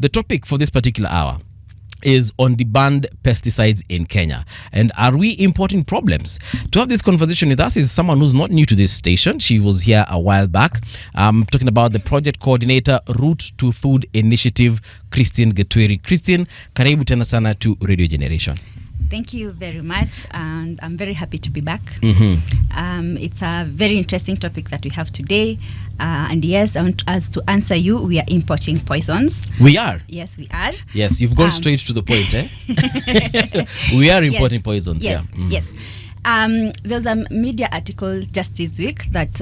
The topic for this particular hour is on the banned pesticides in Kenya. And are we importing problems? To have this conversation with us is someone who's not new to this station. She was here a while back. Talking about the project coordinator, Route to Food Initiative, Christine Gatwiri. Christine, karibu tena sana to Radio Generation. Thank you very much, and I'm very happy to be back. Mm-hmm. It's a very interesting topic that we have today. And yes, I want us to answer you. We are importing poisons. We are? Yes, we are. Yes, you've gone straight to the point, eh? We are importing poisons, yes, yeah. Yes. There's a media article just this week that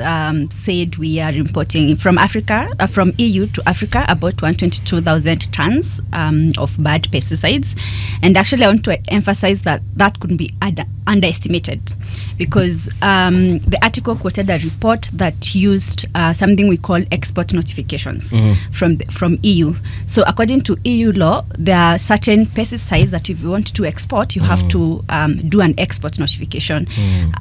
said we are importing from Africa, from EU to Africa, about 122,000 tons of bad pesticides. And actually, I want to emphasize that that couldn't be underestimated, because the article quoted a report that used something we call export notifications from EU. So according to EU law, there are certain pesticides that if you want to export, you have to do an export notification.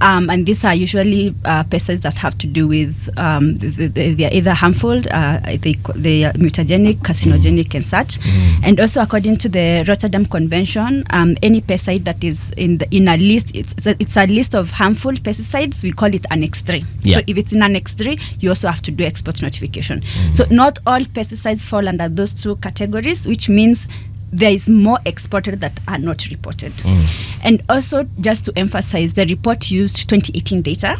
And these are usually pesticides that have to do with they are either harmful, they are mutagenic, carcinogenic, and such. And also, according to the Rotterdam Convention, any pesticide that is in a list, it's a list of harmful pesticides. We call it Annex 3. Yeah. So if it's in Annex 3, you also have to do export notification. So not all pesticides fall under those two categories, which means there is more exported that are not reported. And also, just to emphasize, the report used 2018 data,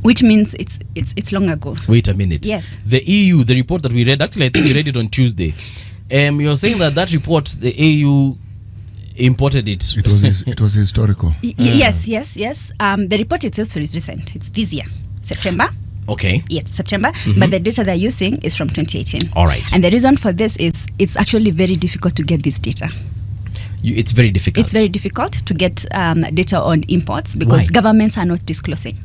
which means it's long ago. Wait a minute. Yes. The EU, the report that we read, actually I think we read it on Tuesday. You're saying that report, the EU imported it. It was historical. Yes. The report itself is recent. It's this year, September. Okay. Yes, September. But the data they're using is from 2018. All right. And the reason for this is it's actually very difficult to get this data. It's very difficult. It's very difficult to get data on imports because governments are not disclosing.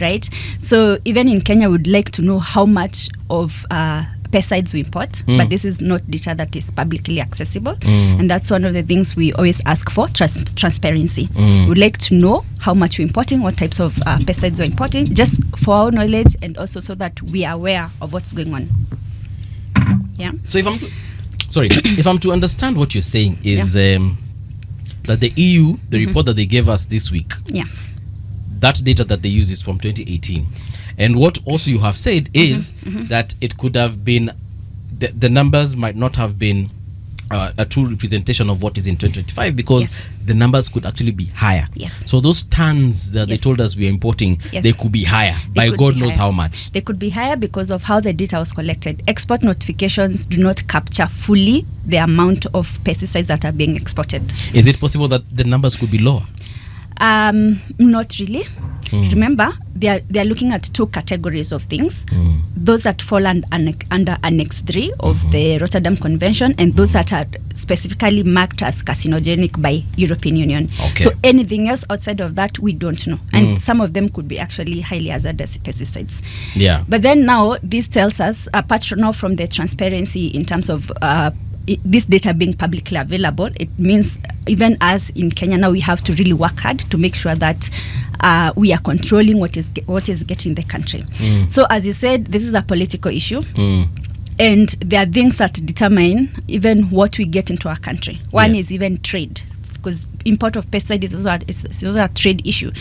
Right? So even in Kenya, we would like to know how much of pesticides we import, but this is not data that is publicly accessible. And that's one of the things we always ask for, transparency. We'd like to know how much we're importing, what types of pesticides we're importing, just for our knowledge and also so that we are aware of what's going on. Yeah. So if I'm to understand what you're saying is that the EU, the report that they gave us this week, that data that they use is from 2018. And what also you have said is that it could have been, the numbers might not have been a true representation of what is in 2025 because the numbers could actually be higher. Yes. So those tons that they told us we are importing, they could be higher by God knows how much. They could be higher because of how the data was collected. Export notifications do not capture fully the amount of pesticides that are being exported. Is it possible that the numbers could be lower? Not really. Remember, they are looking at two categories of things. Those that fall under Annex 3 of the Rotterdam Convention and those that are specifically marked as carcinogenic by European Union. Okay. So anything else outside of that, we don't know. And some of them could be actually highly hazardous pesticides. Yeah. But then now, this tells us, apart from the transparency in terms of this data being publicly available, it means even as in Kenya now we have to really work hard to make sure that we are controlling what is getting the country. So as you said, this is a political issue. And there are things that determine even what we get into our country. One is even trade, because import of pesticides is also a trade issue.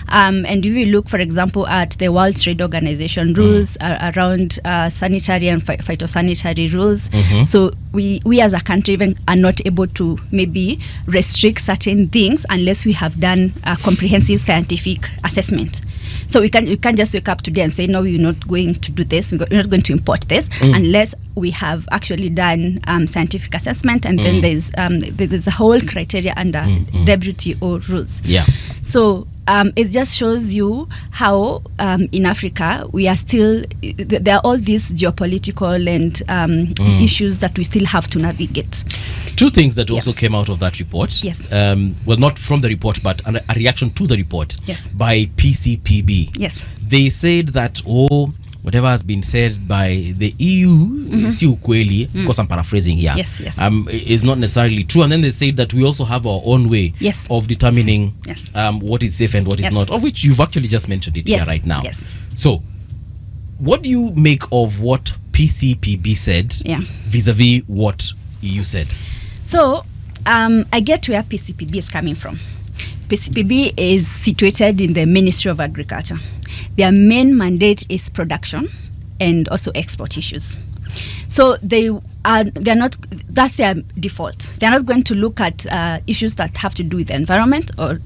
And if we look, for example, at the World Trade Organization rules around sanitary and phytosanitary rules, so we as a country even are not able to maybe restrict certain things unless we have done a comprehensive scientific assessment. So we can't just wake up today and say, no, we're not going to do this, we're not going to import this unless we have actually done scientific assessment, and then there's a whole criteria under WTO rules. Yeah. So it just shows you how in Africa we are still, there are all these geopolitical and issues that we still have to navigate. Two things that also came out of that report. Yes. Well, not from the report, but a reaction to the report by PCPB. Yes. They said that, whatever has been said by the EU, si ukweli, of course I'm paraphrasing here, is not necessarily true. And then they said that we also have our own way of determining what is safe and what is not, of which you've actually just mentioned it here right now. So what do you make of what PCPB said vis-a-vis what EU said? So I get where PCPB is coming from. PCPB is situated in the Ministry of Agriculture. Their main mandate is production and also export issues. So they're not, that's their default. They're not going to look at issues that have to do with the environment or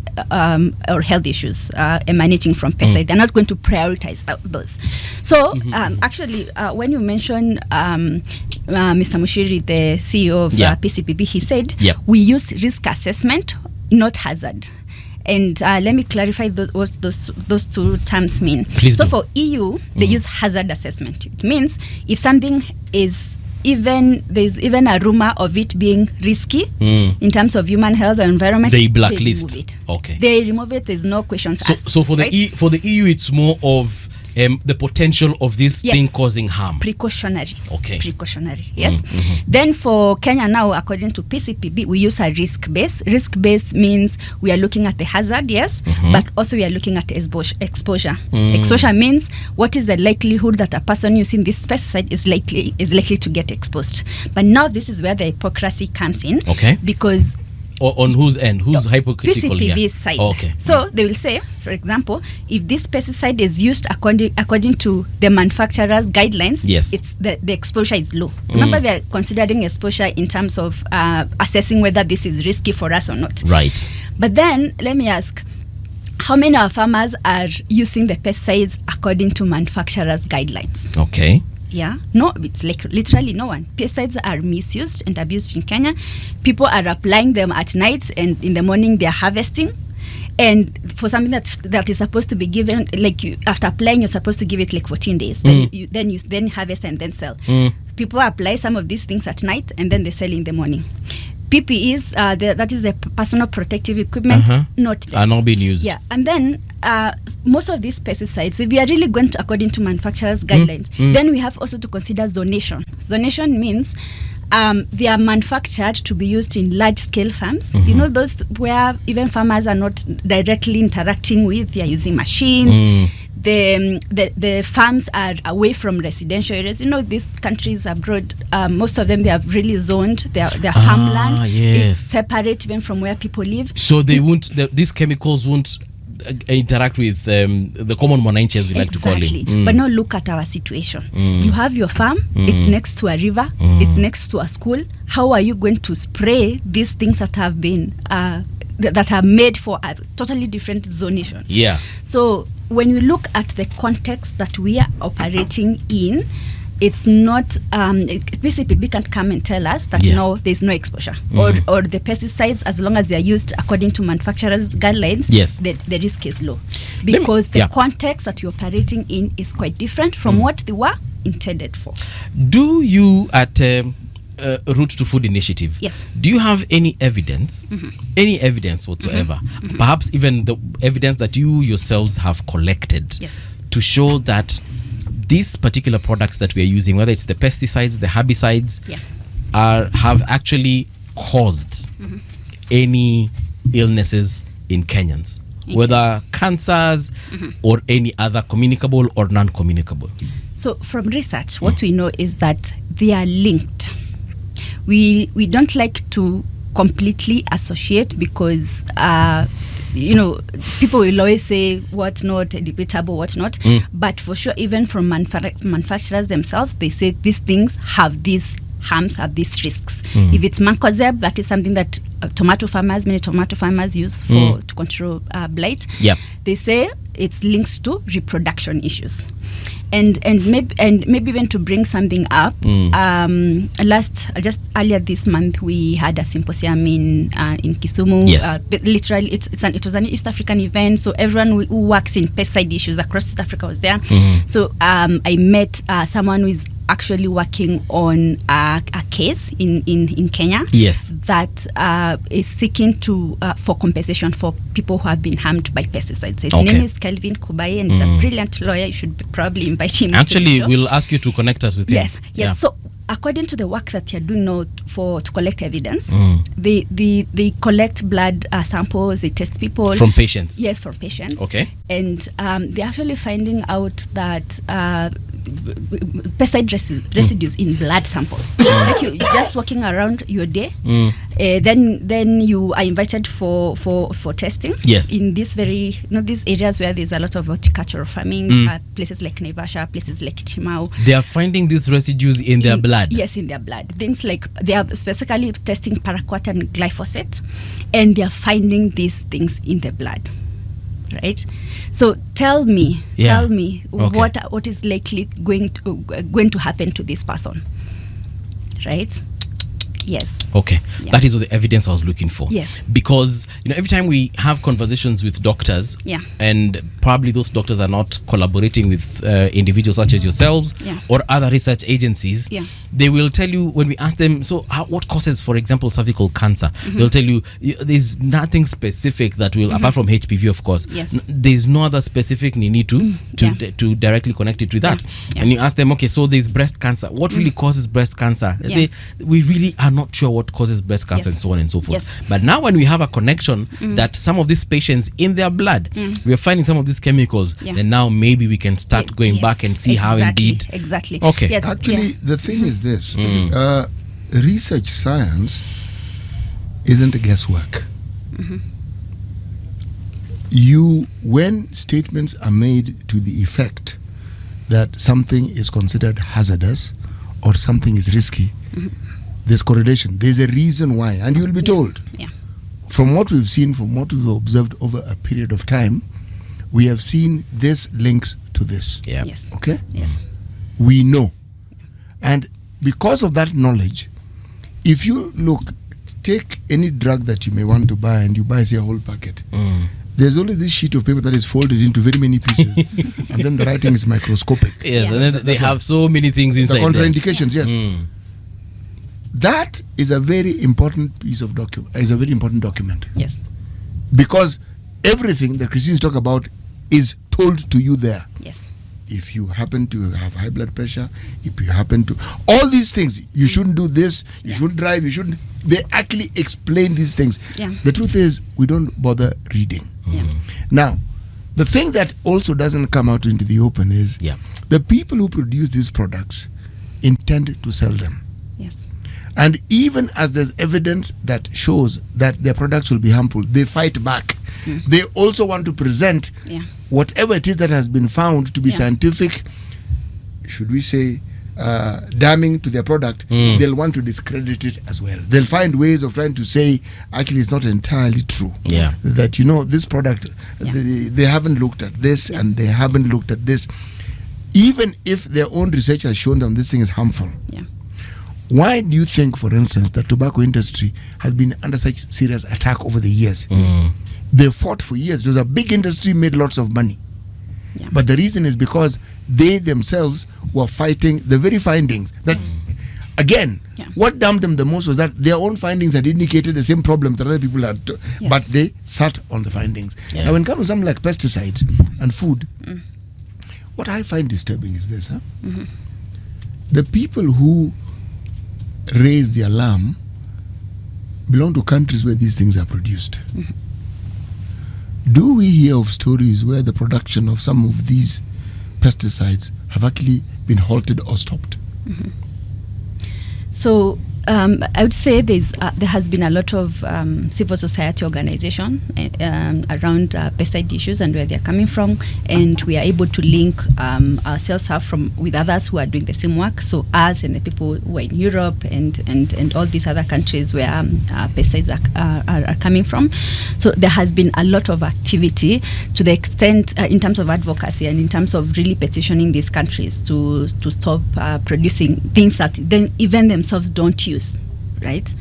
health issues emanating from pesticides. They're not going to prioritize those. So actually, when you mention Mr. Mushiri, the CEO of PCPB, he said, we use risk assessment, not hazard. And let me clarify what those two terms mean. Please so do. For EU, they use hazard assessment. It means if something is there's even a rumor of it being risky in terms of human health and environment, they blacklist. They remove it. Okay. They remove it. There's no questions asked. So for right? the EU, it's more of the potential of this thing causing harm. Precautionary. Okay. Precautionary. Yes. Then for Kenya now, according to PCPB, we use a risk base. Risk base means we are looking at the hazard, but also we are looking at exposure. Exposure means what is the likelihood that a person using this pesticide is likely to get exposed. But now this is where the hypocrisy comes in. Okay. Because on whose end? Who's hypocritical here? PCPB's side. Okay. So they will say, for example, if this pesticide is used according to the manufacturer's guidelines, it's the exposure is low. Remember, they are considering exposure in terms of assessing whether this is risky for us or not. Right. But then let me ask, how many of our farmers are using the pesticides according to manufacturer's guidelines? Okay. Yeah, no, it's like literally no one. Pesticides are misused and abused in Kenya. People are applying them at night, and in the morning they are harvesting. And for something that is supposed to be given, like after applying, you're supposed to give it like 14 days. Then you harvest and then sell. People apply some of these things at night, and then they sell in the morning. PPEs, that is the personal protective equipment, not there. Are not being used. Yeah, and then most of these pesticides, if we are really going to according to manufacturers' guidelines, then we have also to consider zonation. Zonation means they are manufactured to be used in large-scale farms. You know, those where even farmers are not directly interacting with, they are using machines. The farms are away from residential areas. You know, these countries abroad, most of them, they have really zoned their farmland. It's separate even from where people live. So they these chemicals won't interact with the common mwananchi, as we like to call him. But now look at our situation. You have your farm, it's next to a river, it's next to a school. How are you going to spray these things that have been that are made for a totally different zonation? Yeah. So when we look at the context that we are operating in, it's not PCPB can't come and tell us that no, there's no exposure or the pesticides, as long as they are used according to manufacturers' guidelines, the risk is low, because the context that you're operating in is quite different from what they were intended for. Do you at Route to Food Initiative, do you have any evidence, whatsoever, perhaps even the evidence that you yourselves have collected to show that these particular products that we are using, whether it's the pesticides, the herbicides, have actually caused any illnesses in Kenyans, whether cancers or any other communicable or non-communicable? So from research, what we know is that they are linked. We don't like to completely associate because people will always say what not, debatable, what not. But for sure, even from manufacturers themselves, they say these things have these harms, have these risks. If it's mancozeb, that is something that many tomato farmers use to control blight. They say it's linked to reproduction issues. And maybe even to bring something up, just earlier this month we had a symposium in Kisumu. Literally, it was an East African event, so everyone who works in pesticide issues across East Africa was there. So I met someone who is actually working on a case in Kenya that is seeking for compensation for people who have been harmed by pesticides. His name is Kelvin Kubai, and he's a brilliant lawyer. You should probably invite him. Actually, we'll ask you to connect us with him. Yes. So according to the work that you're doing now to collect evidence, they collect blood samples, they test people. From patients? Yes, from patients. Okay. And they're actually finding out that pesticide residues in blood samples. Like you just walking around your day, then you are invited for testing. Yes. In this very, these areas where there's a lot of horticultural farming, places like Naivasha, places like Timau. They are finding these residues in their blood. Yes, in their blood. Things like they are specifically testing paraquat and glyphosate, and they are finding these things in the blood. Right, so tell me what is likely going to happen to this person, right? Yes. Okay. Yeah. That is the evidence I was looking for. Yes. Because every time we have conversations with doctors, and probably those doctors are not collaborating with individuals such as yourselves or other research agencies, they will tell you, when we ask them, so what causes, for example, cervical cancer? They'll tell you there's nothing specific that will, apart from HPV, of course, there's no other specific need to directly connect it with that. And you ask them, okay, so there's breast cancer. What really causes breast cancer? They say, we really are not sure what causes breast cancer, and so on and so forth. But now when we have a connection that some of these patients in their blood, we are finding some of these chemicals, then now maybe we can start going back and see how indeed. Exactly. Okay. Yes. Actually, the thing is this: research science isn't guesswork. When statements are made to the effect that something is considered hazardous or something is risky, there's correlation. There's a reason why, and you'll be told. From what we've seen, from what we've observed over a period of time, we have seen this links to this. Yes. Okay? Yes. We know. And because of that knowledge, if you take any drug that you may want to buy, and you buy, say, a whole packet, there's only this sheet of paper that is folded into very many pieces, and then the writing is microscopic. Yes, and then they have so many things inside. The contraindications, yes. That is a very important piece of document. Is a very important document. Yes. Because everything that Christians talk about is told to you there. Yes. If you happen to have high blood pressure, if you happen to all these things, you shouldn't do this. You shouldn't drive. You shouldn't. They actually explain these things. The truth is, we don't bother reading. Now, the thing that also doesn't come out into the open is the people who produce these products intend to sell them. Yes. And even as there's evidence that shows that their products will be harmful, they fight back. They also want to present whatever it is that has been found to be scientific, should we say, damning to their product. They'll want to discredit it as well. They'll find ways of trying to say, actually, it's not entirely true. That, this product, they haven't looked at this and they haven't looked at this. Even if their own research has shown them this thing is harmful. Why do you think, for instance, the tobacco industry has been under such serious attack over the years? They fought for years. It was a big industry, made lots of money. But the reason is because they themselves were fighting the very findings that, again, what damned them the most was that their own findings had indicated the same problem that other people had, but they sat on the findings. Now, when it comes to something like pesticides and food, what I find disturbing is this. The people who raise the alarm belong to countries where these things are produced. Do we hear of stories where the production of some of these pesticides have actually been halted or stopped? So I would say there has been a lot of civil society organization around pesticide issues and where they're coming from, and we are able to link ourselves up with others who are doing the same work. So us and the people who are in Europe and all these other countries where pesticides are coming from. So there has been a lot of activity to the extent in terms of advocacy and in terms of really petitioning these countries to stop producing things that then even themselves don't use. Right,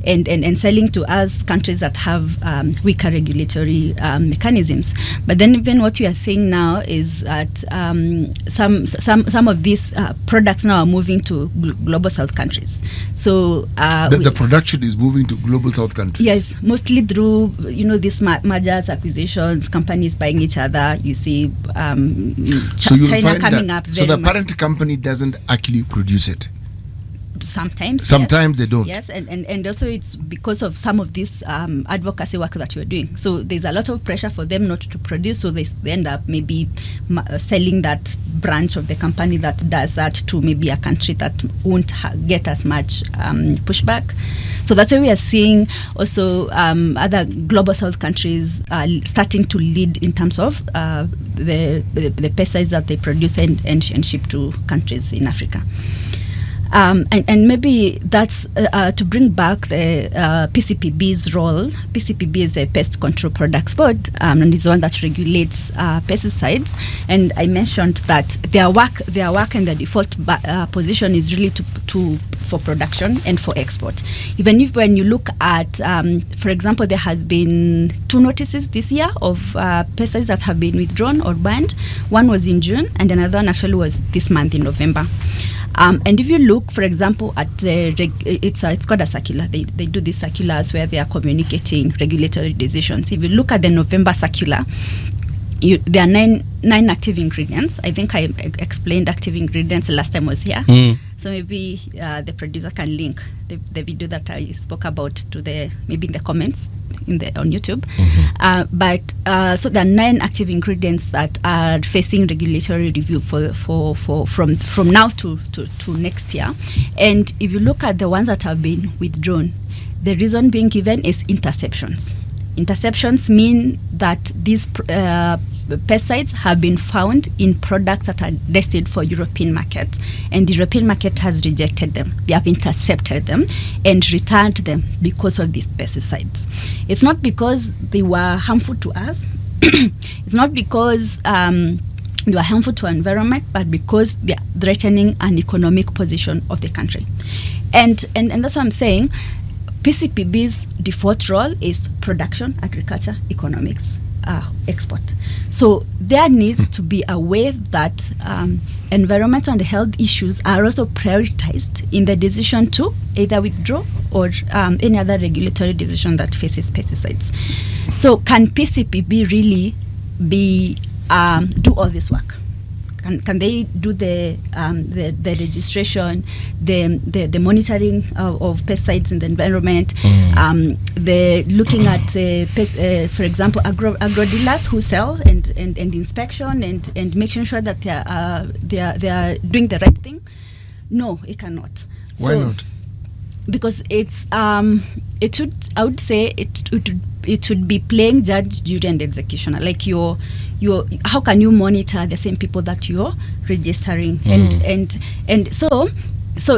and selling to us countries that have weaker regulatory mechanisms. But then even what we are saying now is that some of these products now are moving to global south countries. So the production is moving to global south countries. Yes, mostly through these mergers, acquisitions, companies buying each other. You see, so you'll China find coming that, up. So the parent company doesn't actually produce it. Sometimes they don't. Yes, and also it's because of some of this advocacy work that we're doing. So there's a lot of pressure for them not to produce, so they end up maybe selling that branch of the company that does that to maybe a country that won't get as much pushback. So that's why we are seeing also other global south countries starting to lead in terms of the pesticides that they produce and ship to countries in Africa. And maybe that's to bring back the PCPB's role. PCPB is a Pest Control Products Board, and is the one that regulates pesticides. And I mentioned that their work and their default position is really for production and for export. Even if when you look at, for example, there has been 2 notices this year of pesticides that have been withdrawn or banned. One was in June, and another one actually was this month in November. And if you look, for example, at it's called a circular. They do these circulars where they are communicating regulatory decisions. If you look at the November circular, there are nine active ingredients. I think I explained active ingredients the last time I was here. So maybe the producer can link the video that I spoke about to maybe in the comments on YouTube. So there are 9 active ingredients that are facing regulatory review from now to next year. And if you look at the ones that have been withdrawn, the reason being given is interceptions. Interceptions mean that these pesticides have been found in products that are destined for European markets, and the European market has rejected them. They have intercepted them and returned them because of these pesticides. It's not because they were harmful to us. It's not because they were harmful to our environment, but because they are threatening an economic position of the country. And that's what I'm saying. PCPB's default role is production, agriculture, economics, export. So there needs to be a way that environmental and health issues are also prioritized in the decision to either withdraw or any other regulatory decision that faces pesticides. So can PCPB really do all this work? Can they do the registration, the monitoring of pesticides in the environment? The looking at, for example, agro dealers who sell and inspection and making sure that they are doing the right thing? No, it cannot. Why not? Because it's I would say it would be playing judge, jury, and executioner. Like how can you monitor the same people that you're registering? And so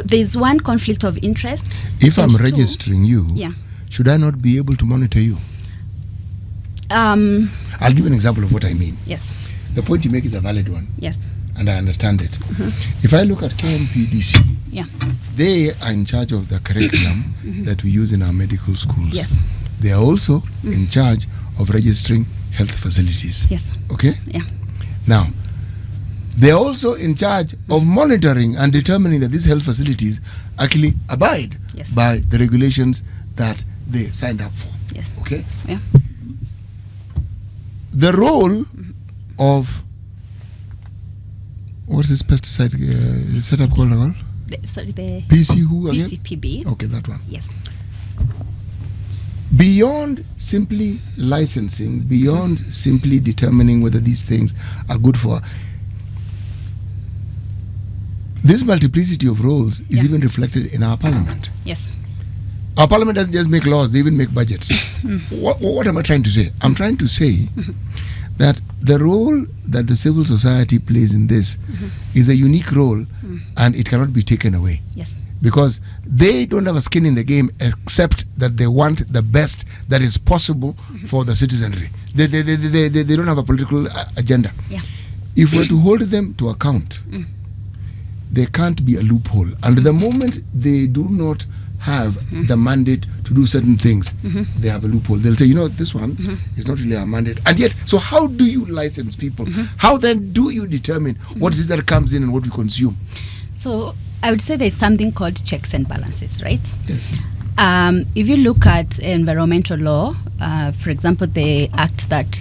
there's one conflict of interest. If I'm registering you, should I not be able to monitor you? I'll give you an example of what I mean. Yes. The point you make is a valid one. Yes. And I understand it. If I look at KMPDC, they are in charge of the curriculum that we use in our medical schools. Yes. They are also in charge of registering health facilities. Yes. Okay? Yeah. Now, they are also in charge of monitoring and determining that these health facilities actually abide by the regulations that they signed up for. Yes. Okay? Yeah. The role of what's this pesticide setup called? The PC who again? PCPB. Okay, that one. Yes. Beyond simply licensing, beyond simply determining whether these things are good for, this multiplicity of roles is even reflected in our parliament. Yes. Our parliament doesn't just make laws, they even make budgets. What am I trying to say? I'm trying to say that the role that the civil society plays in this is a unique role and it cannot be taken away. Yes. Because they don't have a skin in the game except that they want the best that is possible for the citizenry. They don't have a political agenda. Yeah. If we're to hold them to account, there can't be a loophole. And the moment they do not have the mandate to do certain things, they have a loophole. They'll say, this one is not really our mandate. And yet, so how do you license people? How then do you determine what it is that comes in and what we consume? So I would say there's something called checks and balances, right? Yes. If you look at environmental law, for example, the act that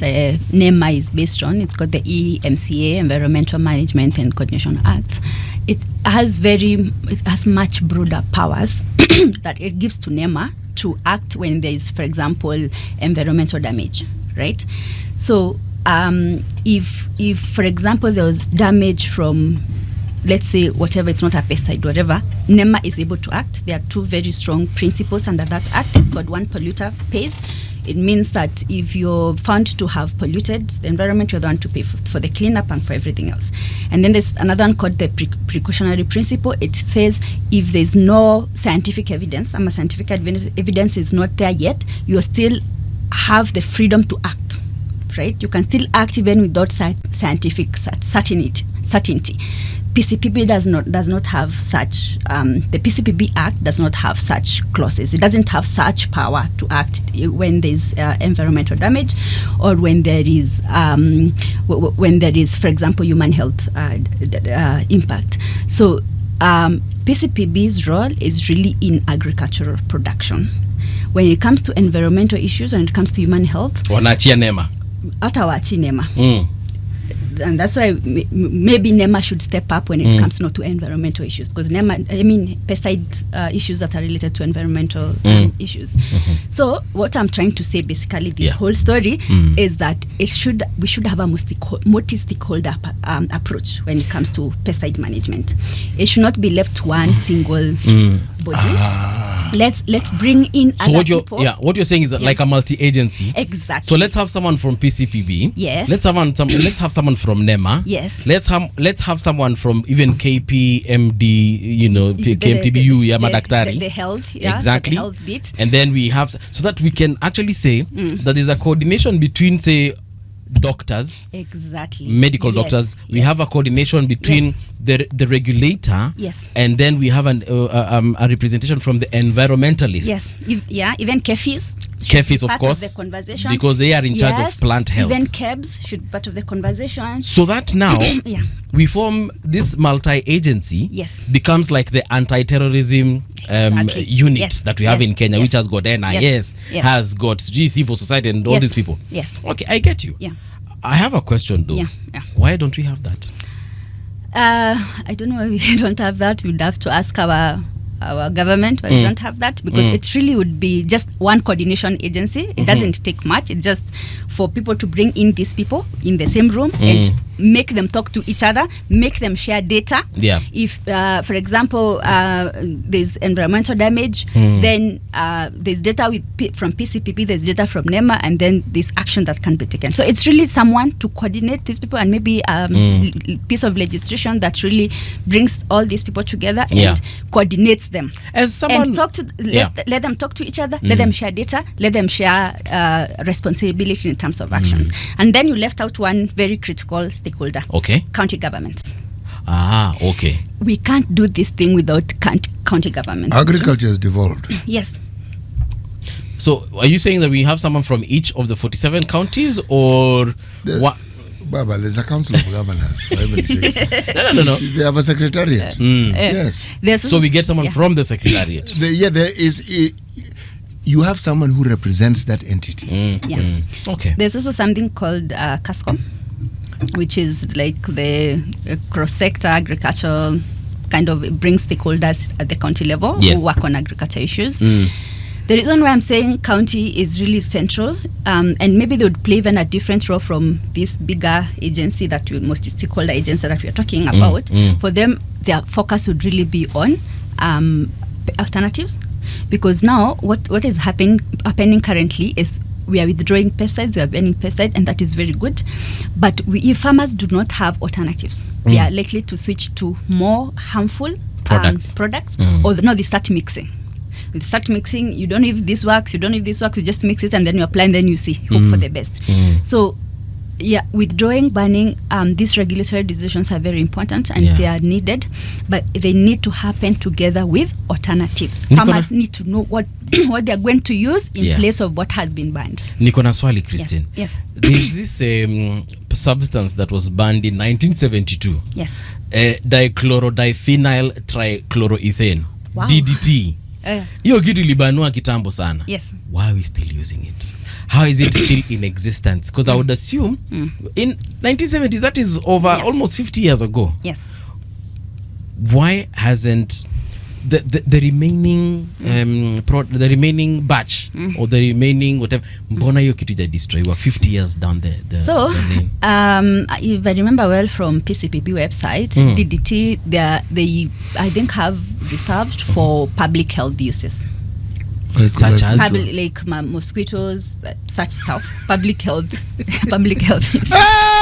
NEMA is based on, it's called the EMCA, Environmental Management and Coordination Act. it has much broader powers that it gives to NEMA to act when there is, for example, environmental damage, right? So if for example there was damage from, let's say, whatever, it's not a pesticide, whatever, NEMA is able to act. There are two very strong principles under that act. It's called one polluter pays. It means that if you're found to have polluted the environment, you're the one to pay for the cleanup and for everything else. And then there's another one called the precautionary principle. It says if there's no scientific evidence, scientific evidence is not there yet, you still have the freedom to act, right? You can still act even without scientific certainty. PCPB does not have such. The PCPB Act does not have such clauses. It doesn't have such power to act when there's environmental damage, or when there is, for example, human health impact. So PCPB's role is really in agricultural production. When it comes to environmental issues, when it comes to human health, wanaachia NEMA. Hata waachi NEMA. And that's why maybe NEMA should step up when it comes not to environmental issues, because pesticide issues that are related to environmental issues. So what I'm trying to say, basically, this whole story is that we should have a multi-stakeholder approach when it comes to pesticide management. It should not be left to one single body. Let's bring in other people. What you're saying is that like a multi-agency. Exactly. So let's have someone from PCPB. Yes. Let's have someone from NEMA. Yes. Let's have someone from even KPMD, KMTBU, madaktari. The health, exactly. The health bit. And then we have, so that we can actually say that there's a coordination between, say, doctors, exactly, medical doctors. We have a coordination between the regulator, and then we have a representation from the environmentalists. Yes, even KEFIs, of course, of the conversation, because they are in charge of plant health. Even KEBS should be part of the conversation. So that now we form this multi-agency, becomes like the anti-terrorism unit that we have in Kenya, which has got NIS, has got GC for society, and all these people. Yes. Okay, I get you. Yeah. I have a question though. Why don't we have that? I don't know if we don't have that. We'd have to ask our government why we don't have that, because it really would be just one coordination agency. It doesn't take much. It's just for people to bring in these people in the same room and make them talk to each other, make them share data. If for example there's environmental damage, then there's data from PCPP, there's data from NEMA, and then there's action that can be taken. So it's really someone to coordinate these people, and maybe piece of legislation that really brings all these people together and coordinates them. As someone, and talk to let them talk to each other, let them share data, let them share responsibility in terms of actions. And then you left out one very critical stakeholder. County governments. Okay. We can't do this thing without county governments. Agriculture is devolved. Yes. So are you saying that we have someone from each of the 47 counties, or what? Baba, there's a council of governors, for heaven's sake. No. They have a secretariat. Yes. So we get someone from the secretariat. There is you have someone who represents that entity. Yes. Okay. There's also something called CASCOM, which is like the cross-sector agricultural kind of, it brings stakeholders at the county level who work on agriculture issues. The reason why I'm saying county is really central, and maybe they would play even a different role from this bigger agency, that multi-stakeholder agency that we are talking about. For them, their focus would really be on alternatives, because now what is happening currently is we are withdrawing pesticides, we are banning pesticides, and that is very good. But if farmers do not have alternatives, they are likely to switch to more harmful products, or they start mixing. They start mixing. You don't know if this works, you just mix it, and then you apply, and then you see, hope for the best. So withdrawing, banning, these regulatory decisions are very important, and they are needed, but they need to happen together with alternatives. Farmers need to know what they are going to use in place of what has been banned. Niko na swali, Christine. Yes. There's this substance that was banned in 1972. Yes. Dichlorodiphényl trichloroethane. Wow. DDT. Hiyo kitu ilibanua kitambo sana. Yes. Why are we still using it? How is it still in existence? Because I would assume in 1970s, that is over almost 50 years ago. Yes. why hasn't the remaining the remaining batch or the remaining whatever, mbona hiyo kitu ja destroywa 50 years down the lane? If I remember well from PCPB website, DDT they I think have reserved for public health uses. Such as Like mosquitoes, such stuff. Public health use.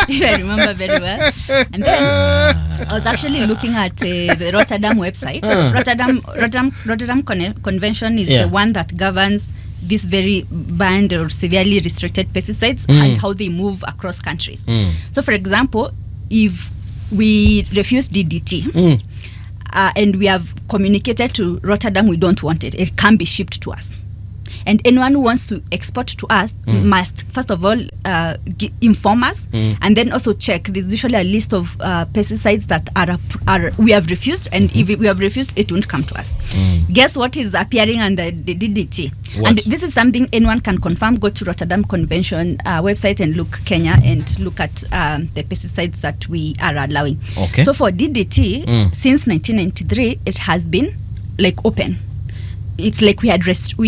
If I remember very well. And then I was actually looking at the Rotterdam website. Rotterdam Convention is the one that governs this very banned or severely restricted pesticides and how they move across countries. So, for example, if we refuse DDT, and we have communicated to Rotterdam we don't want it, it can be shipped to us. And anyone who wants to export to us must, first of all, inform us, and then also check. There's usually a list of pesticides that are we have refused, and if we have refused, it won't come to us. Guess what is appearing under the DDT? What? And this is something anyone can confirm. Go to Rotterdam Convention website and look Kenya and look at the pesticides that we are allowing. Okay. So for DDT, since 1993, it has been like open. It's like we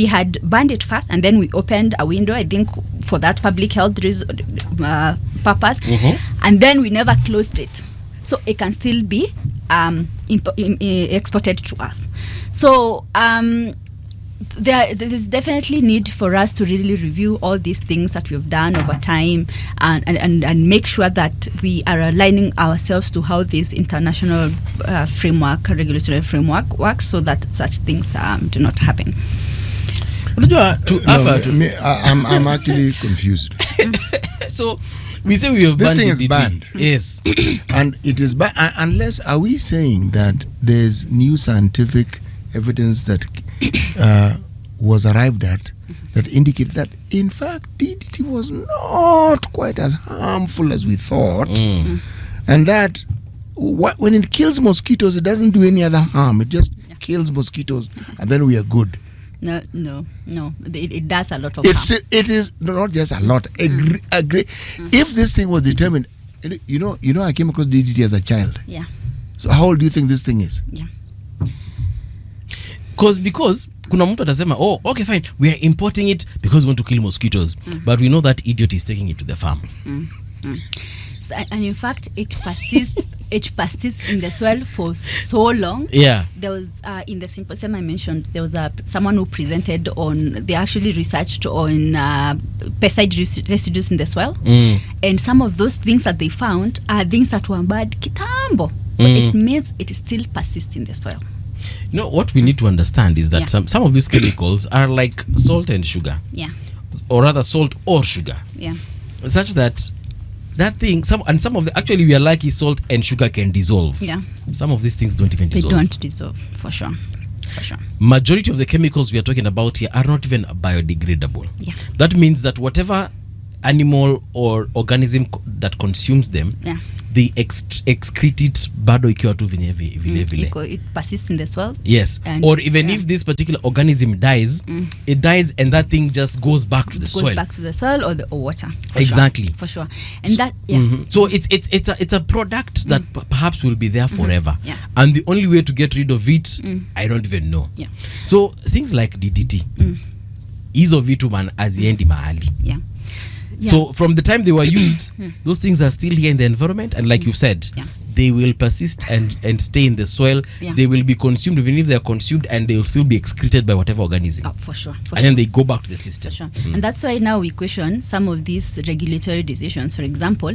had banned it first, and then we opened a window, I think, for that public health purpose, and then we never closed it, so it can still be exported to us. So there is definitely need for us to really review all these things that we've done over time, and make sure that we are aligning ourselves to how this international regulatory framework works, so that such things do not happen. I'm actually confused. So we say we have this banned thing is DDT. banned. Yes. And it is banned unless, are we saying that there's new scientific evidence that was arrived at that indicated that in fact DDT was not quite as harmful as we thought, and that when it kills mosquitoes, it doesn't do any other harm, it just kills mosquitoes, and then we are good? No, it does a lot of harm. It is not just a lot. Agree. If this thing was determined, you know I came across DDT as a child. Yeah. So how old do you think this thing is? Yeah. Because kuna mtu atasema, oh, okay, fine, we are importing it because we want to kill mosquitoes, but we know that idiot is taking it to the farm. So, and in fact, it persists in the soil for so long. Yeah. There was in the symposium I mentioned, there was someone who presented on. They actually researched on pesticide residues in the soil, and some of those things that they found are things that were bad kitambo. So it means it still persists in the soil. You know, what we need to understand is that some of these chemicals are like salt and sugar. Yeah. Or rather salt or sugar. Yeah. Such that thing, some of the, actually we are lucky salt and sugar can dissolve. Yeah. Some of these things don't even dissolve. They don't dissolve, for sure. Majority of the chemicals we are talking about here are not even biodegradable. Yeah. That means that whatever animal or organism that consumes them, they excrete it bado ikiwa tu vile. It persists in the soil. Yes. Or even if this particular organism dies, it dies and that thing just goes back to the soil. Goes back to the soil or the water. Exactly. For sure. And so it's a product that perhaps will be there forever. Yeah. And the only way to get rid of it, I don't even know. Yeah. So things like DDT, hizo vitu man haziendi mahali. Yeah. So from the time they were used, those things are still here in the environment, and like you said, they will persist and stay in the soil. They will be consumed, even if they are consumed, and they will still be excreted by whatever organism. Oh, for sure. And then they go back to the system. For sure. And that's why now we question some of these regulatory decisions. For example,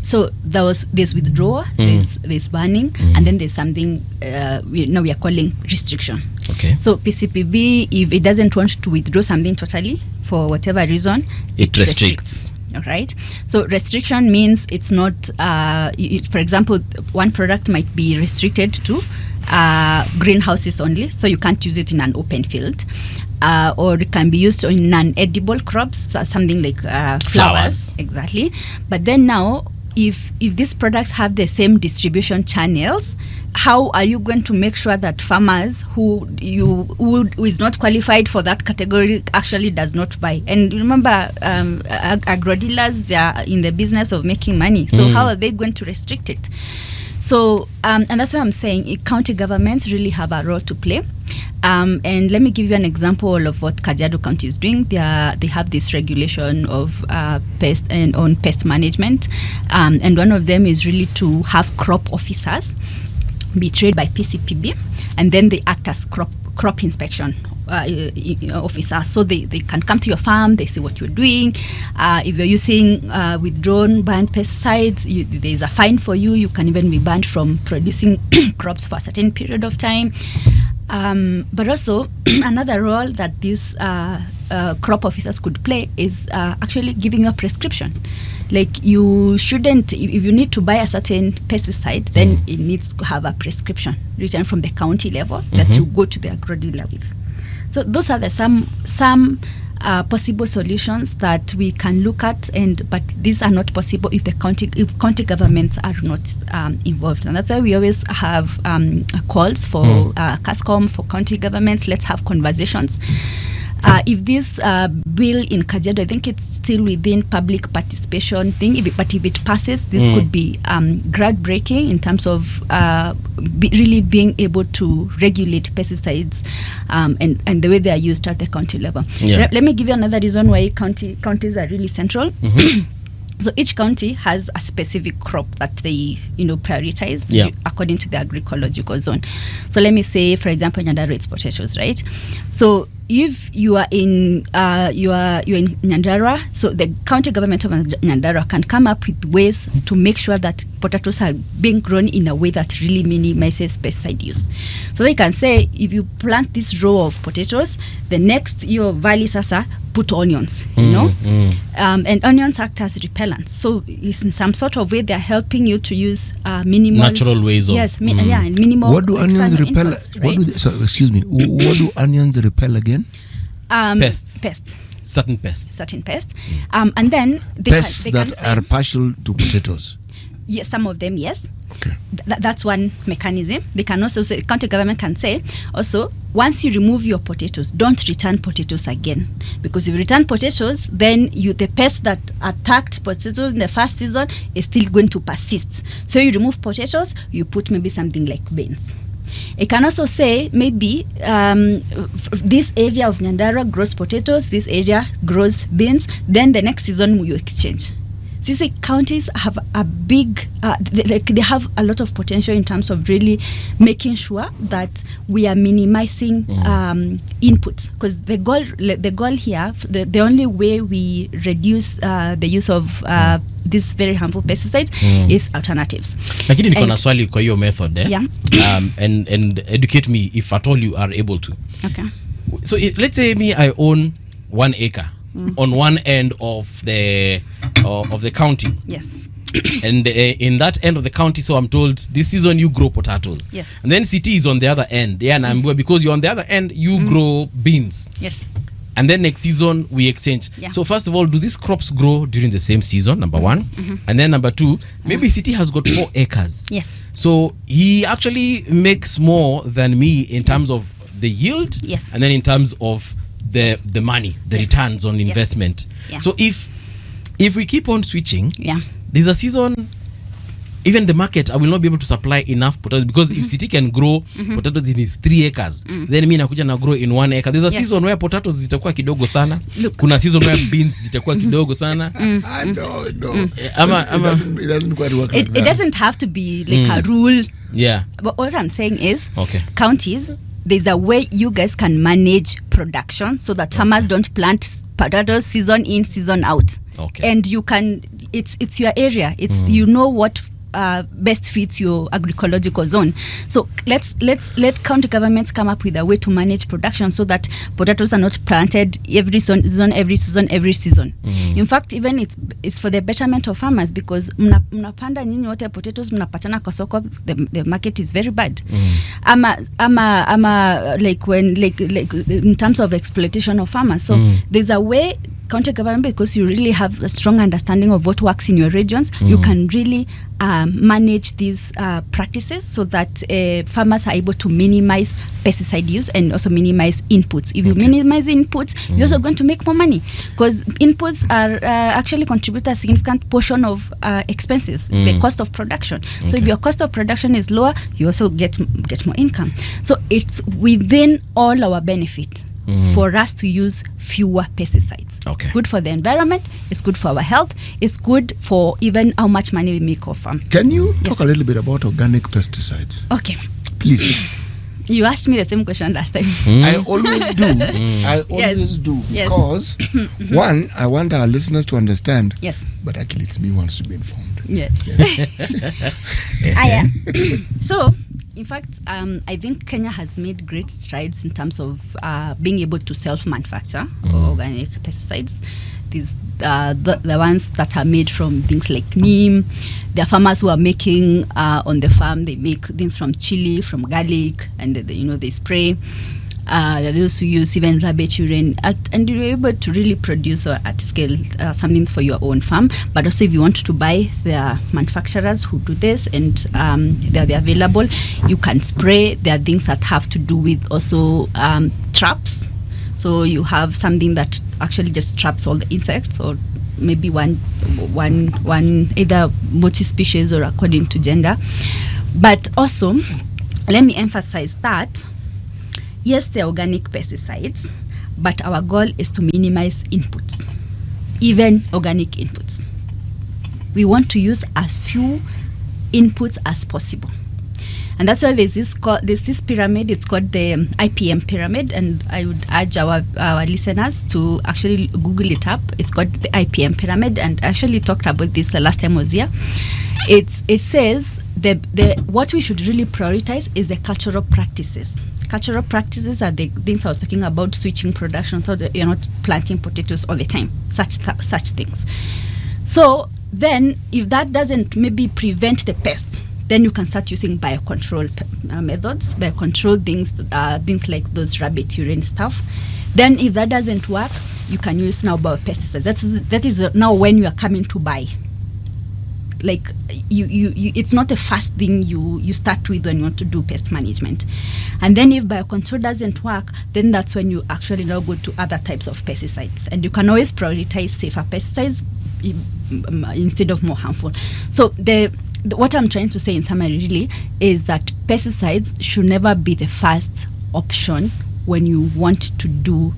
so there's withdrawal, there's banning, and then there's something we are calling restriction. Okay. So PCPB, if it doesn't want to withdraw something totally for whatever reason, it restricts. All right. So restriction means it's not. For example, one product might be restricted to greenhouses only, so you can't use it in an open field, or it can be used in non-edible crops, something like flowers. Exactly. But then now, if these products have the same distribution channels, how are you going to make sure that farmers who is not qualified for that category actually does not buy? And remember, agro dealers, they are in the business of making money. So how are they going to restrict it? So and that's why I'm saying county governments really have a role to play. And let me give you an example of what Kajiado County is doing. They have this regulation of pest and on pest management, and one of them is really to have crop officers be trained by PCPB, and then they act as crop inspection officers. So they can come to your farm, they see what you're doing. If you're using withdrawn banned pesticides, there's a fine for you. You can even be banned from producing crops for a certain period of time. But also another role that these crop officers could play is actually giving you a prescription. Like, you shouldn't, if you need to buy a certain pesticide, then it needs to have a prescription written from the county level that you go to the agro dealer with. So those are the some possible solutions that we can look at, but these are not possible if county governments are not involved, and that's why we always have calls for CASCOM, for county governments. Let's have conversations. If this bill in Kajiado, I think it's still within public participation thing, but if it passes, this could be groundbreaking in terms of really being able to regulate pesticides and the way they are used at the county level. Let me give you another reason why counties are really central. So each county has a specific crop that they, prioritize according to the agroecological zone. So let me say, for example, Nyandarua, it's potatoes, right? So if you are in Nyandarua, so the county government of Nyandarua can come up with ways to make sure that potatoes are being grown in a way that really minimizes pesticide use. So they can say, if you plant this row of potatoes, the next year valley sasa put onions, and onions act as repellents. So it's in some sort of way they're helping you to use minimal natural ways of and minimal. What do onions repel? Inputs, right? Excuse me. What do onions repel again? Pests. Certain pests. And then pests that are partial to potatoes. Yes, some of them, yes. Okay. That's one mechanism. They can also say, county government can say, also, once you remove your potatoes, don't return potatoes again. Because if you return potatoes, then the pest that attacked potatoes in the first season is still going to persist. So you remove potatoes, you put maybe something like beans. It can also say, maybe this area of Nyandarua grows potatoes, this area grows beans, then the next season you exchange. So you see, counties have a big, they have a lot of potential in terms of really making sure that we are minimizing inputs. Because the goal here, the only way we reduce the use of these very harmful pesticides is alternatives. Lakini niko na swali kwa hiyo method, Yeah. And educate me if at all you are able to. Okay. So let's say I own 1 acre on one end of the county. Yes. And in that end of the county, so I'm told this season you grow potatoes. Yes. And then city is on the other end. Yeah, and because you're on the other end, you grow beans. Yes. And then next season we exchange. Yeah. So first of all, do these crops grow during the same season? Number one. And then number two, maybe city has got 4 acres. Yes. So he actually makes more than me in terms of the yield. Yes. And then in terms of the money, the returns on investment. Yeah. So if we keep on switching, there's a season, even the market, I will not be able to supply enough potatoes, because if city can grow potatoes in his 3 acres, then mi nakuja na grow in 1 acre. There's a season where potatoes zitakuwa kidogo sana. Kuna season where beans zitakuwa kidogo sana. No. It doesn't quite work like that. It doesn't have to be like a rule. Yeah. But what I'm saying is, Okay. counties, there's a way you guys can manage production so that farmers don't plant potatoes season in, season out. Okay. And you can, it's your area. It's you know what best fits your agroecological zone. So let county governments come up with a way to manage production so that potatoes are not planted every season. In fact, even it's for the betterment of farmers, because mnapanda nyinyi wote potatoes, mnapatana kwa soko, the market is very bad. Like when like in terms of exploitation of farmers. So there's a way county government, because you really have a strong understanding of what works in your regions, you can really manage these practices so that farmers are able to minimize pesticide use and also minimize inputs. If you minimize inputs, you're also going to make more money, because inputs are actually contribute a significant portion of expenses, the cost of production. So if your cost of production is lower, you also get more income. So it's within all our benefit for us to use fewer pesticides. It's good for the environment, it's good for our health, it's good for even how much money we make off farm. Can you talk a little bit about organic pesticides? Okay. Please. You asked me the same question last time. I always do. I always do. Because, one, I want our listeners to understand. Yes. But actually, it's me who wants to be informed. Yes. So, in fact, I think Kenya has made great strides in terms of being able to self-manufacture organic pesticides. These the ones that are made from things like neem. There are farmers who are making on the farm. They make things from chili, from garlic, and they spray. There are those who use even rabbit urine, and you're able to really produce at scale something for your own farm. But also, if you want to buy, there are manufacturers who do this, and they're available. You can spray. There are things that have to do with also traps. So you have something that actually just traps all the insects, or maybe one either multi-species or according to gender. But also, let me emphasize that yes, they're organic pesticides, but our goal is to minimize inputs, even organic inputs. We want to use as few inputs as possible. And that's why there's this pyramid. It's called the IPM pyramid, and I would urge our listeners to actually Google it up. It's called the IPM pyramid, and I actually talked about this the last time I was here. It says what we should really prioritize is the cultural practices. Cultural practices are the things I was talking about, switching production, so that you're not planting potatoes all the time, such things. So then, if that doesn't maybe prevent the pest, then you can start using biocontrol methods, biocontrol things like those rabbit urine stuff. Then if that doesn't work, you can use now biopesticides. That is now when you are coming to buy. Like you it's not the first thing you start with when you want to do pest management. And then if biocontrol doesn't work, then that's when you actually now go to other types of pesticides. And you can always prioritize safer pesticides instead of more harmful. So what I'm trying to say in summary really is that pesticides should never be the first option when you want to do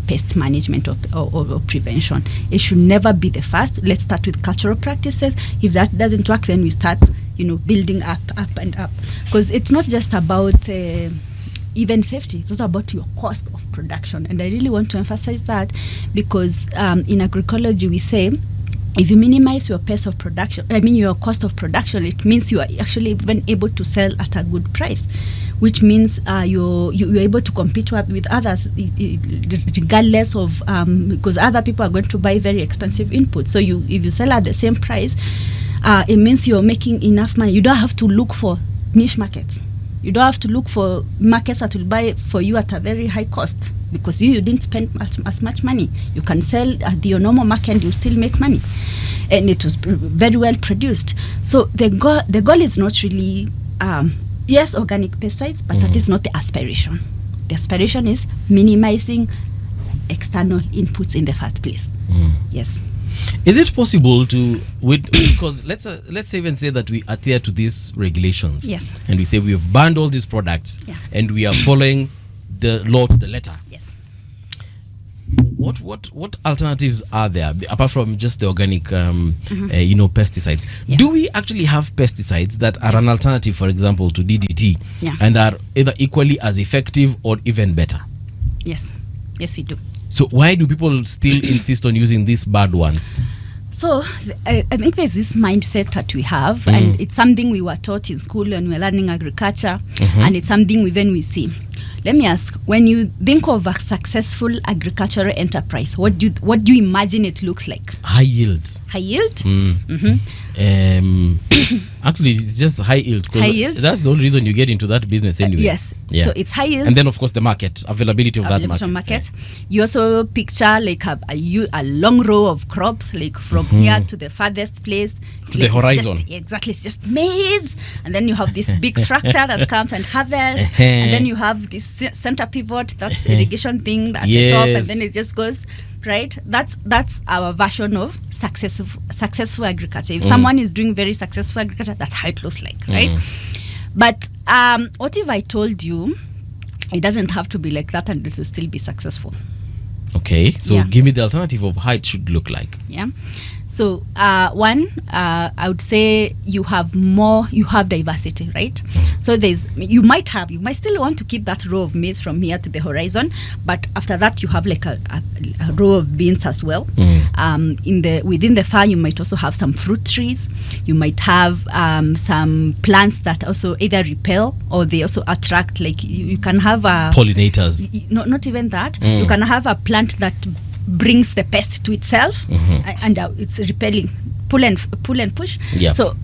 pest management or prevention. It should never be the first. Let's start with cultural practices. If that doesn't work, then we start building up and up, because it's not just about even safety, it's also about your cost of production. And I really want to emphasize that, because in agroecology we say, if you minimize your cost of production, it means you are actually even able to sell at a good price, which means you're able to compete with others regardless of, because other people are going to buy very expensive inputs. So if you sell at the same price, it means you're making enough money. You don't have to look for niche markets. You don't have to look for markets that will buy for you at a very high cost, because you didn't spend as much money. You can sell at your normal market and you still make money, and it was very well produced. So the goal is not really yes, organic pesticides, but that is not the aspiration. The aspiration is minimizing external inputs in the first place. Yes. Is it possible to, because let's even say that we adhere to these regulations, yes, and we say we have banned all these products, and we are following the law to the letter. Yes. What alternatives are there apart from just the organic pesticides? Do we actually have pesticides that are an alternative, for example, to DDT, and are either equally as effective or even better? Yes we do. So why do people still insist on using these bad ones? So I think there's this mindset that we have, and it's something we were taught in school when we were learning agriculture, and it's something we see. Let me ask, when you think of a successful agricultural enterprise, what do you imagine it looks like? High yield. High yield? Actually, it's just high yield. 'Cause High yield. that's the only reason you get into that business anyway. Yes. Yeah. So it's high yield. And then, of course, the market availability of that market. You also picture like a long row of crops, like from here to the farthest place, to the horizon. Exactly, it's just maize, and then you have this big tractor that comes and harvests, and then you have this center pivot, that's irrigation thing at the top, and then it just goes. Right, that's our version of successful agriculture. If someone is doing very successful agriculture, that's how it looks like, right? But what if I told you it doesn't have to be like that and it will still be successful? Okay, so give me the alternative of how it should look like. Yeah. So one, I would say you have diversity, right? So you might still want to keep that row of maize from here to the horizon, but after that you have like a row of beans as well. Within the farm you might also have some fruit trees. You might have some plants that also either repel or they also attract. Like you can have pollinators. Not even that. You can have a plant that brings the pest to itself, and it's repelling, pull and push. Yeah. So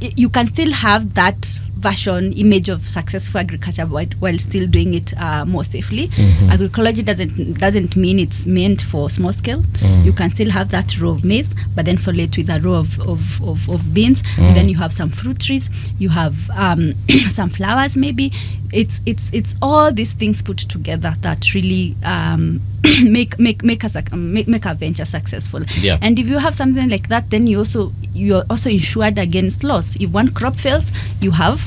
you can still have that image of successful agriculture while still doing it more safely. Agroecology doesn't mean it's meant for small scale. You can still have that row of maize, but then follow it with a row of beans, and then you have some fruit trees, you have some flowers maybe. It's all these things put together that really make a venture successful. Yeah. And if you have something like that, then you're also insured against loss. If one crop fails, you have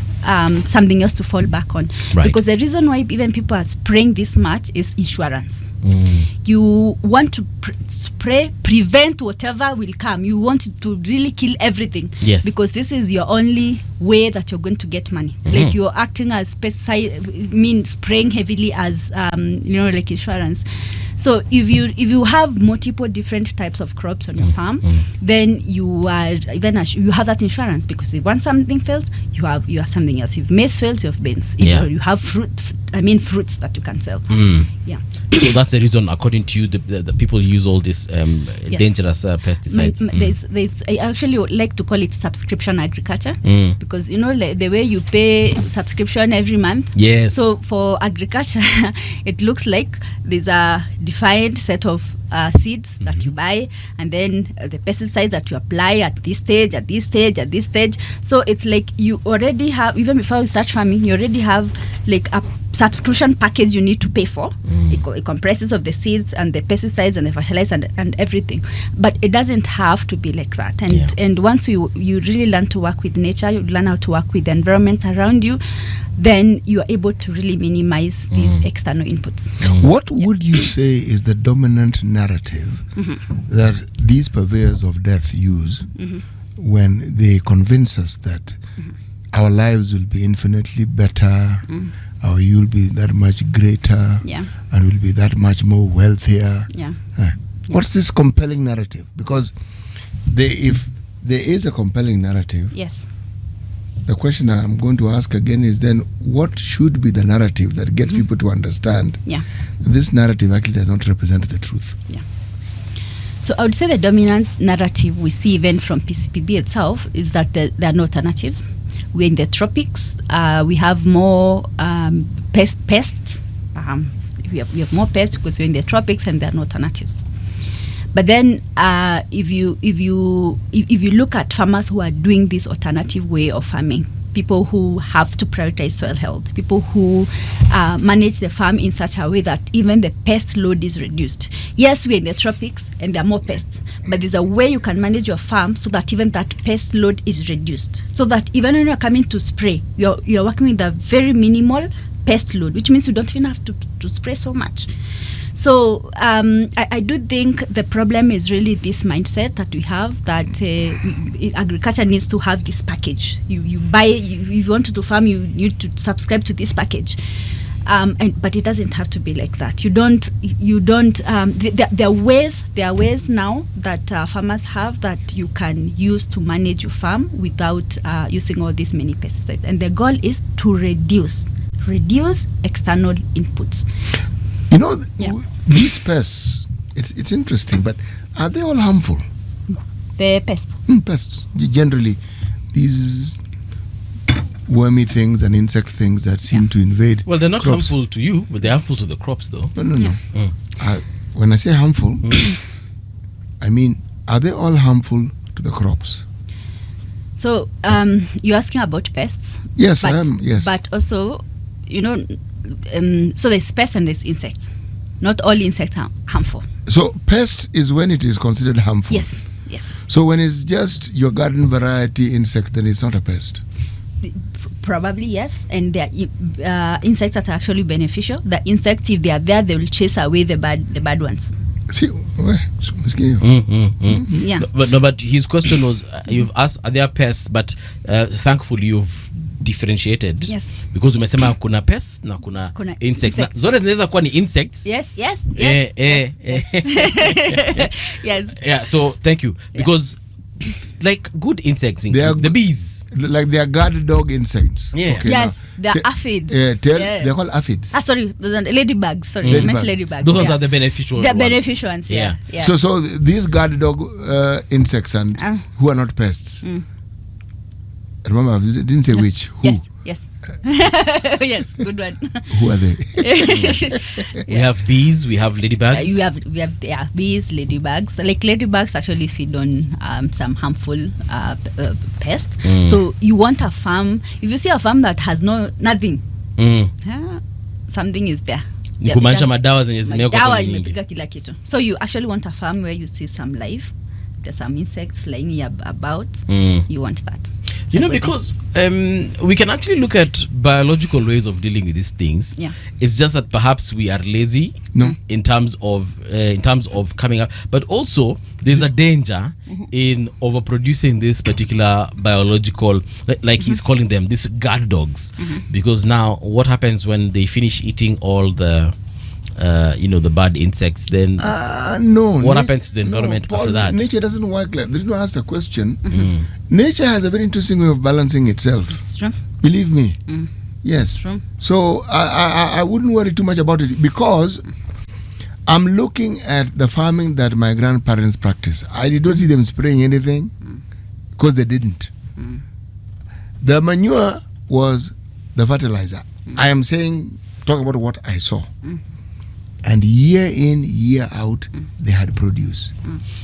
something else to fall back on. Right. Because the reason why even people are spraying this much is insurance. You want to prevent whatever will come. You want to really kill everything. Yes. Because this is your only way that you're going to get money. Like you're acting as pesticide, spraying heavily as like insurance. So if you have multiple different types of crops on your farm, then you are you have that insurance, because if something fails, you have something else. If maize fails, you have beans. You have fruits that you can sell. Yeah. So that's the reason, according to you, the people use all these dangerous pesticides. I actually would like to call it subscription agriculture, because the way you pay subscription every month. Yes. So for agriculture, it looks like there's a defined set of seeds that you buy, and then the pesticides that you apply at this stage, at this stage, at this stage. So it's like you already have, even before you start farming, you already have like a subscription package you need to pay for. It comprises of the seeds and the pesticides and the fertilizer and everything. But it doesn't have to be like that. And once you really learn to work with nature, you learn how to work with the environment around you, then you are able to really minimize these external inputs. What would you say is the dominant narrative that these purveyors of death use when they convince us that our lives will be infinitely better, or you'll be that much greater, and will be that much more wealthier? What's this compelling narrative? Because if there is a compelling narrative, yes, the question I'm going to ask again is then what should be the narrative that gets people to understand this narrative actually does not represent the truth? So I would say the dominant narrative we see even from PCPB itself is that there are no alternatives. We're in the tropics. We have more pests. We have more pests because we're in the tropics and there are no alternatives. But then if you look at farmers who are doing this alternative way of farming, people who have to prioritize soil health, people who manage the farm in such a way that even the pest load is reduced. Yes, we're in the tropics and there are more pests, but there's a way you can manage your farm so that even that pest load is reduced. So that even when you're coming to spray, you're working with a very minimal pest load, which means you don't even have to spray so much. So I do think the problem is really this mindset that we have, that agriculture needs to have this package. You buy, if you want to farm, you need to subscribe to this package. But it doesn't have to be like that. There are ways now that farmers have that you can use to manage your farm without using all these many pesticides. And the goal is to reduce external inputs. These pests, it's interesting, but are they all harmful? The pest. Pests. Generally, these wormy things and insect things that seem to invade. Well, they're not crops. harmful to you, but they're harmful to the crops, though. No. When I say harmful, I mean, are they all harmful to the crops? So you're asking about pests? Yes, but, I am. Yes. But also, so there's pests and there's insects. Not all insects are harmful. So pest is when it is considered harmful. Yes. So when it's just your garden variety insect, then it's not a pest. Probably yes, and there are insects that are actually beneficial. The insects, if they are there, they will chase away the bad ones. See, Yeah. But his question was, you've asked, are there pests? But thankfully, you've differentiated. Yes. Because umesema kuna pests na kuna insects. Na zote zinaweza kuwa ni insects. Yes. Yes. Yeah. So thank you, because like good insects, the bees, like they are guard dog insects. Yeah. Okay, yes, they are aphids. They're called aphids. Sorry, ladybugs. Sorry, I meant ladybugs. Those are the beneficial ones. The beneficial ones. Yeah. So these guard dog insects and who are not pests. Remember, I didn't say which. Who? Yes. Yes, good one. Who are they? We have bees, we have ladybugs. We have bees, ladybugs. Like ladybugs actually feed on some harmful pests. So you want a farm. If you see a farm that has nothing, something is there. Kumaanisha madawa zenye zimewekwa kwa imepiga kila kitu. So you actually want a farm where you see some life. There's some insects flying about. You want that. Because we can actually look at biological ways of dealing with these things. Yeah. It's just that perhaps we are lazy in terms of coming up, but also there's a danger in overproducing this particular biological, like he's calling them, these guard dogs, because now what happens when they finish eating all the the bad insects, then what happens to the environment Paul, after that? Nature doesn't work like that. They didn't ask the question. Nature has a very interesting way of balancing itself. It's true. Believe me. Yes. True. So I wouldn't worry too much about it, because I'm looking at the farming that my grandparents practiced. I didn't see them spraying anything because they didn't. The manure was the fertilizer. I am talking about what I saw. And year in, year out, they had produce.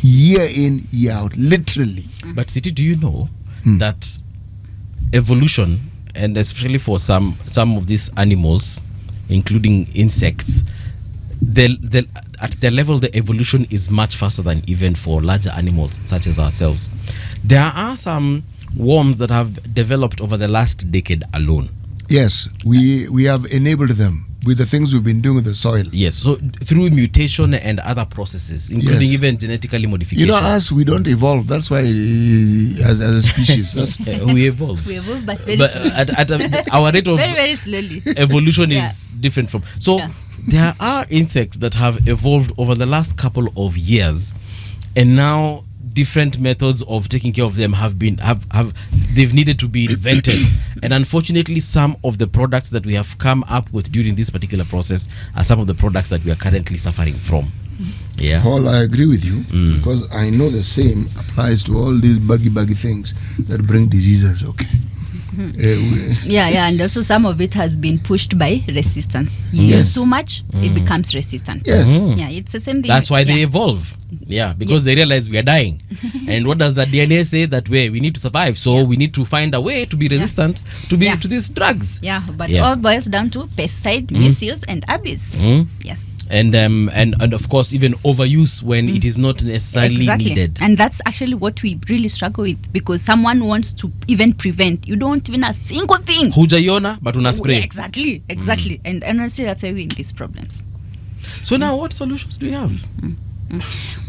Year in, year out, literally. But Siti, do you know that evolution, and especially for some of these animals, including insects, at their level, the evolution is much faster than even for larger animals such as ourselves. There are some worms that have developed over the last decade alone. Yes, we have enabled them with the things we've been doing with the soil. Yes, so through mutation and other processes, including even genetically modification. Us, we don't evolve. That's why, as a species, we evolve. We evolve, but very slowly. At our rate of very, very slowly. Evolution is different from. So there are insects that have evolved over the last couple of years, and now different methods of taking care of them they've needed to be invented. And unfortunately, some of the products that we have come up with during this particular process are some of the products that we are currently suffering from. Yeah, Paul, I agree with you, because I know the same applies to all these buggy things that bring diseases. Okay. And also some of it has been pushed by resistance. You use too much, it becomes resistant. Yes. Yeah, it's the same thing. That's why they evolve. Yeah, because they realize we are dying. And what does the DNA say? That way we need to survive. So we need to find a way to be resistant to these drugs. Yeah, but all boils down to pesticide misuse and abuse. Yes. And of course even overuse when it is not necessarily needed. And that's actually what we really struggle with, because someone wants to even prevent. You don't even a single thing. Hujaiona but una spray. Exactly. And honestly, that's why we're in these problems. So now what solutions do you have?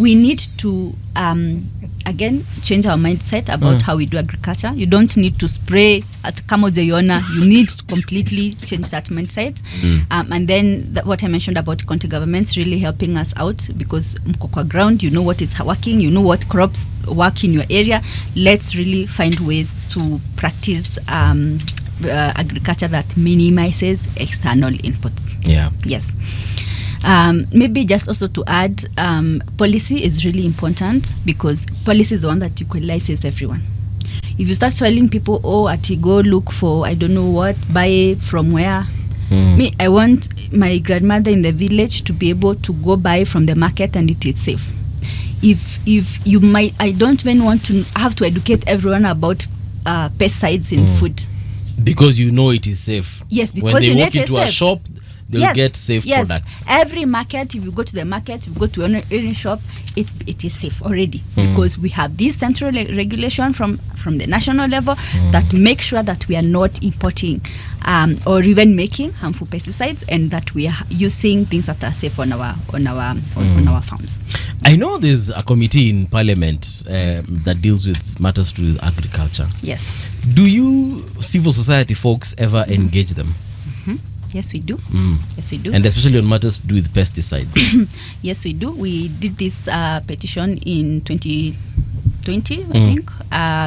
We need to again change our mindset about how we do agriculture. You don't need to spray at kama hujaiona. You need to completely change that mindset. And then what I mentioned about county governments really helping us out, because mko kwa ground, you know what is working, you know what crops work in your area. Let's really find ways to practice agriculture that minimizes external inputs. Yeah. Yes. Maybe just also to add, policy is really important, because policy is the one that equalizes everyone. If you start telling people, go look for, I don't know what, buy from where. Me, I want my grandmother in the village to be able to go buy from the market and it is safe. If you might, I don't even want to have to educate everyone about pesticides in food. Because you know it is safe. Yes, because when they you walk know into a shop, they'll get safe products. Every market, if you go to the market, if you go to any shop, it is safe already, because we have this central regulation from the national level that make sure that we are not importing or even making harmful pesticides, and that we are using things that are safe on our farms. I know there's a committee in Parliament that deals with matters to do with agriculture. Yes. Do you civil society folks ever engage them? Yes, we do. Yes, we do. And especially on matters to do with pesticides. Yes, we do. We did this petition in 2020, I think.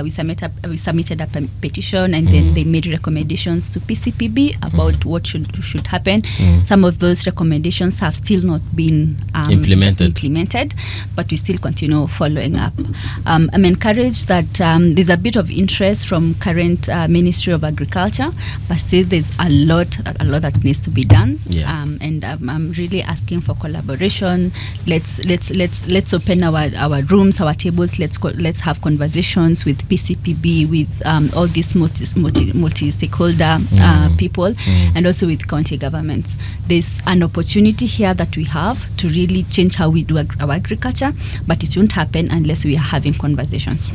We submitted a petition, and then they made recommendations to PCPB about what should happen. Some of those recommendations have still not been implemented, but we still continue following up. I'm encouraged that there's a bit of interest from current Ministry of Agriculture, but still there's a lot that needs to be done. And I'm really asking for collaboration. Let's open our rooms, our tables. Let's have conversations with PCPB, with all these multi-stakeholder people, and also with county governments. There's an opportunity here that we have to really change how we do our agriculture, but it won't happen unless we are having conversations.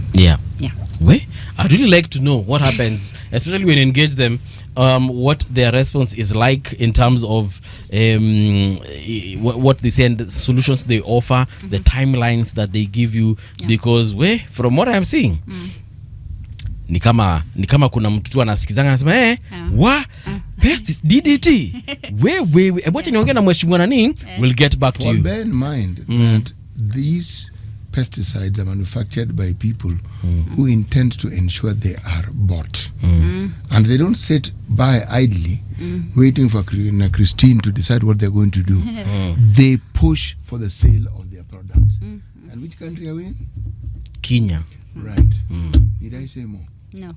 Well, I'd really like to know what happens, especially when you engage them, what their response is like in terms of what they say and the solutions they offer, the timelines that they give you, because from what I'm seeing, ni kama kuna mtu tu anasikizanga anasema pest DDT wacha niongee na mheshimiwa nani, we'll get back to you. Bear in mind that these pesticides are manufactured by people who intend to ensure they are bought, and they don't sit by idly waiting for Christine to decide what they're going to do. They push for the sale of their products. And which country are we in? Kenya. Right. Did I say more? No.